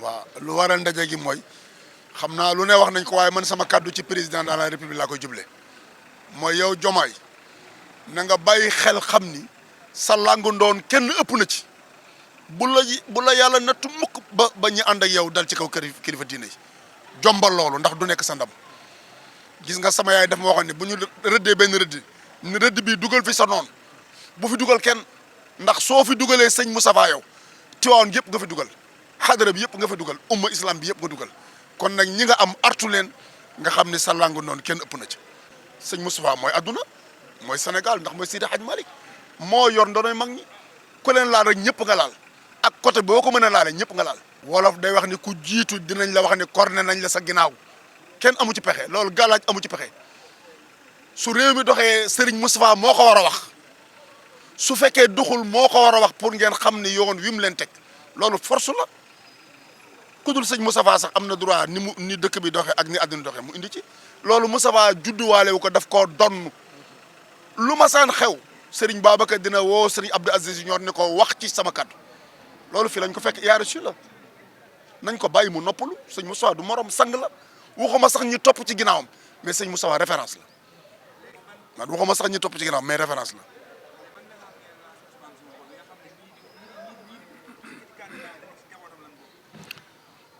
waaw lu waral ndaje gi mooy xam naa lu ne wax nañ ko waaye man sama kàddu ci président de la république laa koy juble mooy yow Diomaye na nga bàyyi xel xam ni sa langu ndoon kenn ëpp na ci bu la yàlla nattu mukk ba ñu ànd ak yow dal ci kaw kilifa diine yi jombal loolu ndax du nekk sa ndam gis nga sama yaay daf ma waxoon ne bu ñu rëddee benn rëdd bi dugal fi sa noon bu fi dugal kenn ndax soo fi dugalee sëñ Moustapha yow Tiwaawan yëpp nga fi dugal xadara bi yëpp nga fi dugal umma islam bi yëpp nga dugal kon nag ñi nga am artu leen nga xam ne sa langu noonu kenn ëpp na ci sëñ Moustapha mooy adduna mooy Sénégal ndax mooy Seydi Hadj Malick moo yor ndonoy mag ñi ku leen laal rek ñëpp nga laal ak côté boo ko mën a laale ñëpp nga laal wolof day wax ni ku jiitu dinañ la wax ni korne nañ la sa ginnaaw kenn amu ci pexe loolu gàllaaj amu ci pexe su réew mi doxee Serigne Moustapha moo ko war a wax su fekkee doxul moo ko war a wax pour ngeen xam ni yoon wi mu leen teg loolu force la ku dul sëñ Moustapha sax am na droit ni dëkk bi doxee ak ni àdduna doxee mu indi ci loolu Moustapha judduwaale wu ko daf koo donn lu ma saan xew Serigne Babacar dina woo Serigne Abdou Aziz ñor ni ko wax ci sama kaddu loolu fii lañ ko fekk yaa reçu la nañ ko bàyyi mu noppalu sëñ Moustapha du morom sang la waxuma sax ñi topp ci ginnaawam mais sëñ Moustapha référence la man waxuma sax ñi topp ci ginnaawam mais référence la.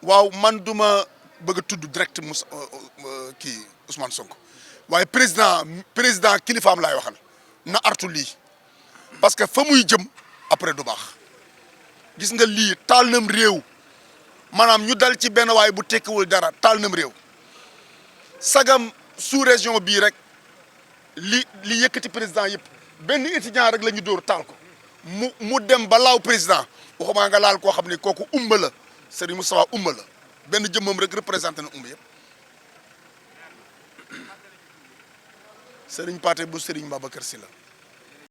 waaw man duma bëgg a tudd direct kii Ousmane Sonko waaye président kilifaam laay waxal na artu lii parce que fa muy jëm après du baax gis nga lii taal nam réew maanaam ñu dal ci benn waay bu tekkiwul dara taal nam réew sagam sous région bii rek li yëkkati président yëpp benn étudiant rek la ñu dóor taal ko mu dem ba laaw président waxumaa nga laal koo xam ne kooku umba la Serigne Moustapha umba la benn jëmmam rek représenté na umba yëpp Serigne Pathé bu Serigne Babacar Sy la